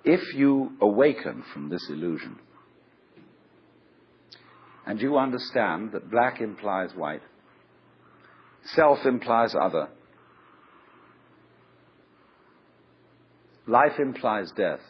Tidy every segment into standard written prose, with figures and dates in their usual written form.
if you awaken from this illusion, and you understand that black implies white, self implies other, life implies death,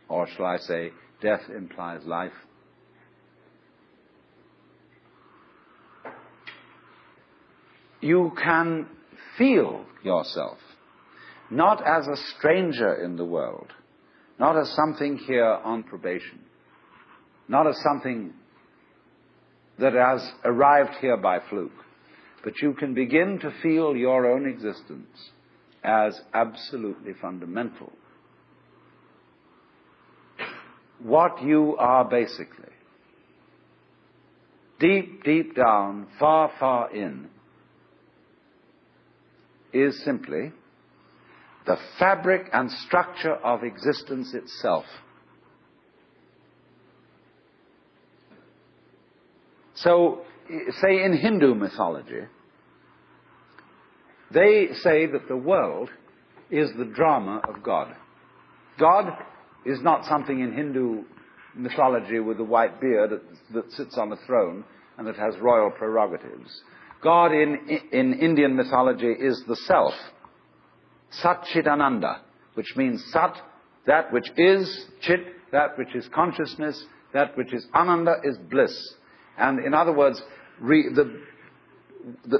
or shall I say, death implies life, you can feel yourself not as a stranger in the world, not as something here on probation, not as something that has arrived here by fluke, but you can begin to feel your own existence as absolutely fundamental. What you are basically, deep, deep down, far, far in, is simply the fabric and structure of existence itself. So, say in Hindu mythology, they say that the world is the drama of God. God is not something in Hindu mythology with a white beard that sits on a throne and that has royal prerogatives. God in Indian mythology is the self, Sat Chit Ananda, which means Sat, that which is, Chit, that which is consciousness, that which is Ananda is bliss. And in other words,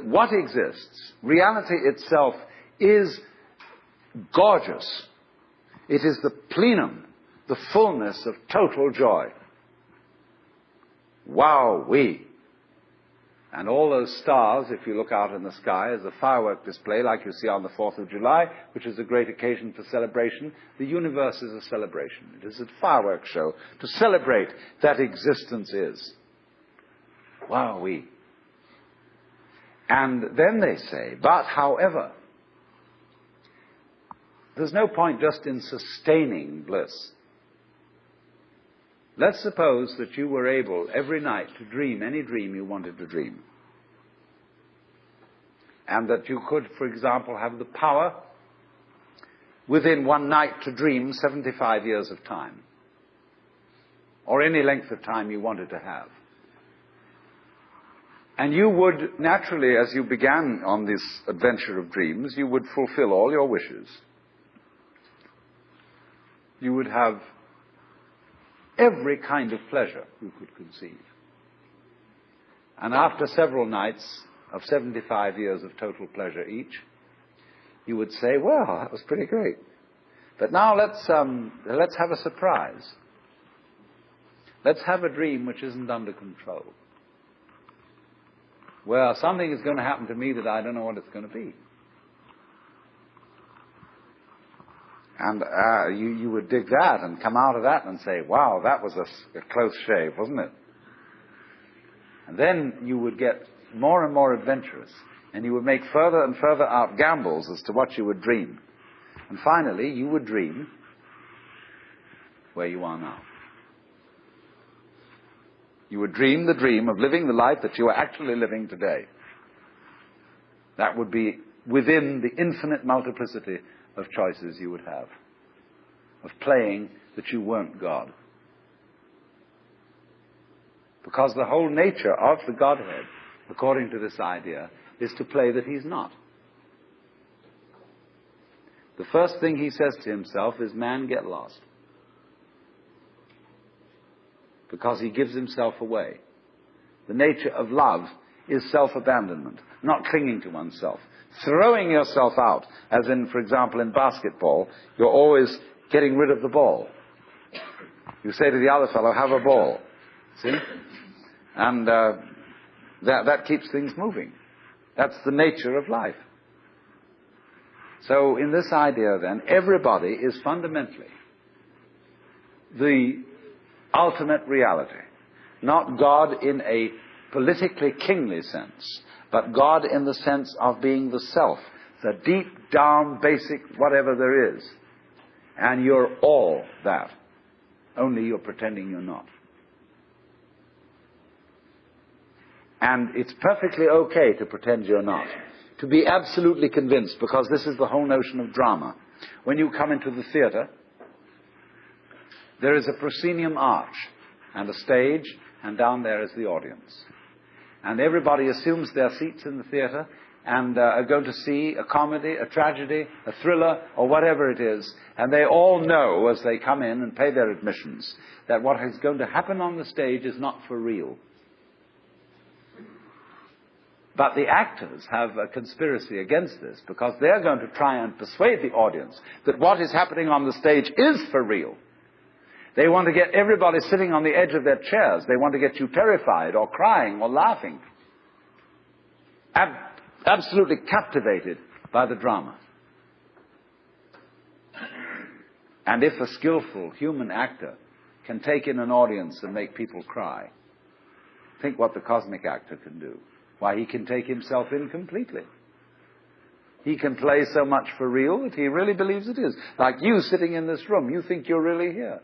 what exists, reality itself, is gorgeous. It is the plenum, the fullness of total joy. Wow-wee. And all those stars, if you look out in the sky, as a firework display like you see on the 4th of July, which is a great occasion for celebration, the universe is a celebration. It is a fireworks show to celebrate that existence is. Wow-wee. And then they say, but however, there's no point just in sustaining bliss. Let's suppose that you were able every night to dream any dream you wanted to dream. And that you could, for example, have the power within one night to dream 75 years of time. Or any length of time you wanted to have. And you would naturally, as you began on this adventure of dreams, you would fulfill all your wishes. You would have every kind of pleasure you could conceive. And after several nights of 75 years of total pleasure each, you would say, well, that was pretty great. But now let's have a surprise. Let's have a dream which isn't under control. Well, something is going to happen to me that I don't know what it's going to be. And you would dig that and come out of that and say, wow, that was a close shave, wasn't it? And then you would get more and more adventurous, and you would make further and further out gambles as to what you would dream. And finally, you would dream where you are now. You would dream the dream of living the life that you are actually living today. That would be within the infinite multiplicity of choices you would have, of playing that you weren't God. Because the whole nature of the Godhead, according to this idea, is to play that he's not. The first thing he says to himself is, man, get lost. Because he gives himself away. The nature of love is self-abandonment, not clinging to oneself. Throwing yourself out, as in, for example, in basketball, you're always getting rid of the ball. You say to the other fellow, have a ball. See? And that keeps things moving. That's the nature of life. So in this idea, then, everybody is fundamentally the ultimate reality. Not God in a politically kingly sense, but God in the sense of being the self, the deep down basic whatever there is. And you're all that. Only you're pretending you're not. And it's perfectly okay to pretend you're not. To be absolutely convinced, because this is the whole notion of drama. When you come into the theater, There is a proscenium arch and a stage, and down there is the audience. And everybody assumes their seats in the theatre and are going to see a comedy, a tragedy, a thriller, or whatever it is. And they all know, as they come in and pay their admissions, that what is going to happen on the stage is not for real. But the actors have a conspiracy against this, because they're going to try and persuade the audience that what is happening on the stage is for real. They want to get everybody sitting on the edge of their chairs. They want to get you terrified or crying or laughing. Absolutely captivated by the drama. And if a skillful human actor can take in an audience and make people cry, think what the cosmic actor can do. Why, he can take himself in completely. He can play so much for real that he really believes it is. Like you sitting in this room, you think you're really here.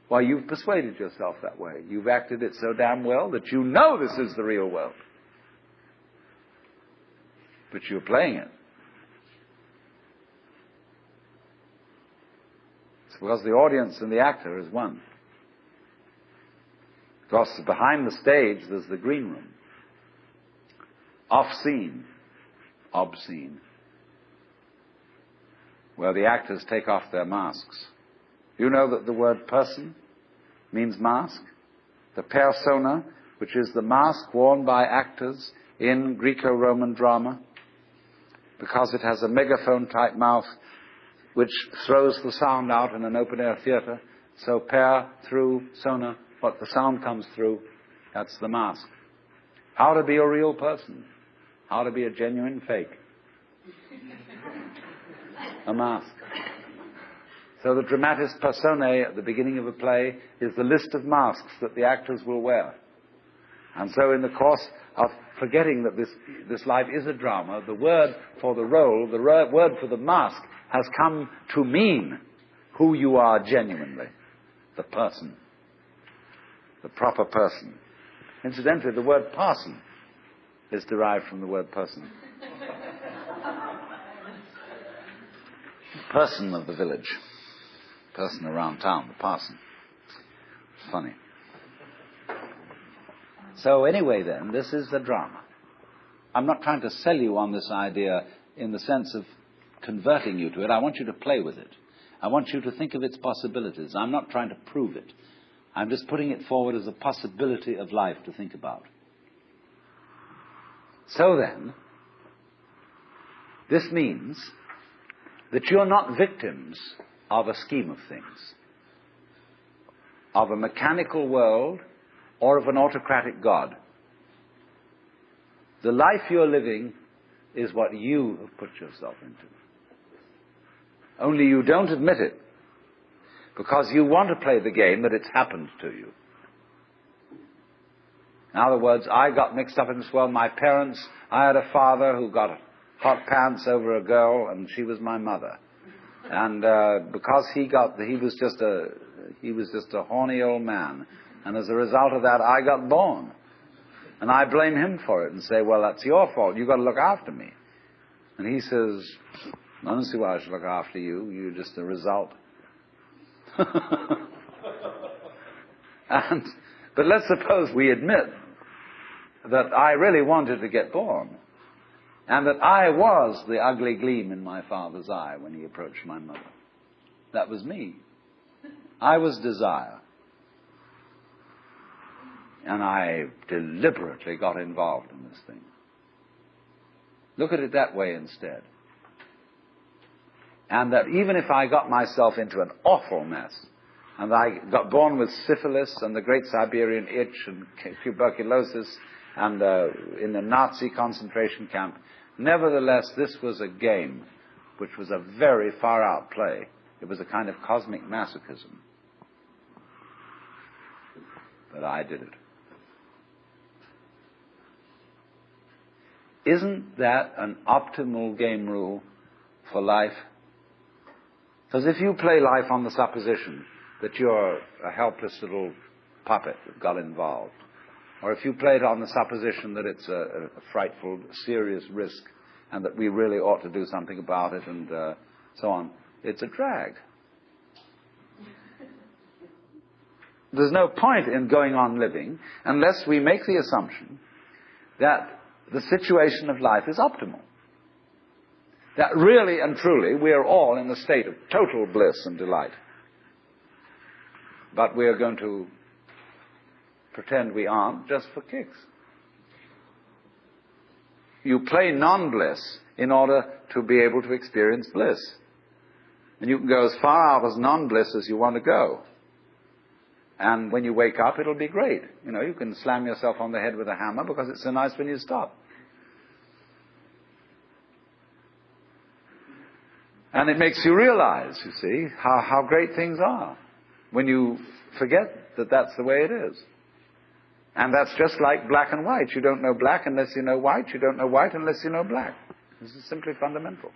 Why, you've persuaded yourself that way. You've acted it so damn well that you know this is the real world. But you're playing it. It's because the audience and the actor is one. Because behind the stage there's the green room. Off-scene, obscene, where the actors take off their masks. You know that the word person means mask? The persona, which is the mask worn by actors in Greco-Roman drama, because it has a megaphone-type mouth which throws the sound out in an open-air theatre. So per, through, sona, what the sound comes through, that's the mask. How to be a real person. How to be a genuine fake. A mask. So the dramatis personae at the beginning of a play is the list of masks that the actors will wear. And so in the course of forgetting that this life is a drama, the word for the role, the word for the mask, has come to mean who you are genuinely. The person. The proper person. Incidentally, the word parson is derived from the word person. Person of the village. Person around town, the parson. It's funny. So anyway then, this is a drama. I'm not trying to sell you on this idea in the sense of converting you to it. I want you to play with it. I want you to think of its possibilities. I'm not trying to prove it. I'm just putting it forward as a possibility of life to think about. So then, this means that you're not victims of a scheme of things, of a mechanical world or of an autocratic God. The life you're living is what you have put yourself into. Only you don't admit it, because you want to play the game that it's happened to you. In other words, I got mixed up in this world. My parents, I had a father who got hot pants over a girl, and she was my mother. And because he was just a horny old man. And as a result of that, I got born. And I blame him for it and say, well, that's your fault. You've got to look after me. And he says, I don't see why I should look after you. You're just a result. But let's suppose we admit that I really wanted to get born, and that I was the ugly gleam in my father's eye when he approached my mother. That was me. I was desire. And I deliberately got involved in this thing. Look at it that way instead. And that even if I got myself into an awful mess, and I got born with syphilis and the Great Siberian Itch and tuberculosis and in a Nazi concentration camp, nevertheless, this was a game which was a very far-out play. It was a kind of cosmic masochism. But I did it. Isn't that an optimal game rule for life? Because if you play life on the supposition that you're a helpless little puppet that got involved, or if you play it on the supposition that it's a frightful, serious risk and that we really ought to do something about it and so on, it's a drag. there's no point in going on living unless we make the assumption that the situation of life is optimal. That really and truly we are all in a state of total bliss and delight. But we are going to pretend we aren't just for kicks. You play non-bliss in order to be able to experience bliss. And you can go as far out as non-bliss as you want to go. And when you wake up, it'll be great. You know, you can slam yourself on the head with a hammer because it's so nice when you stop. And it makes you realize, you see, how great things are when you forget that that's the way it is. And that's just like black and white. You don't know black unless you know white. You don't know white unless you know black. This is simply fundamental.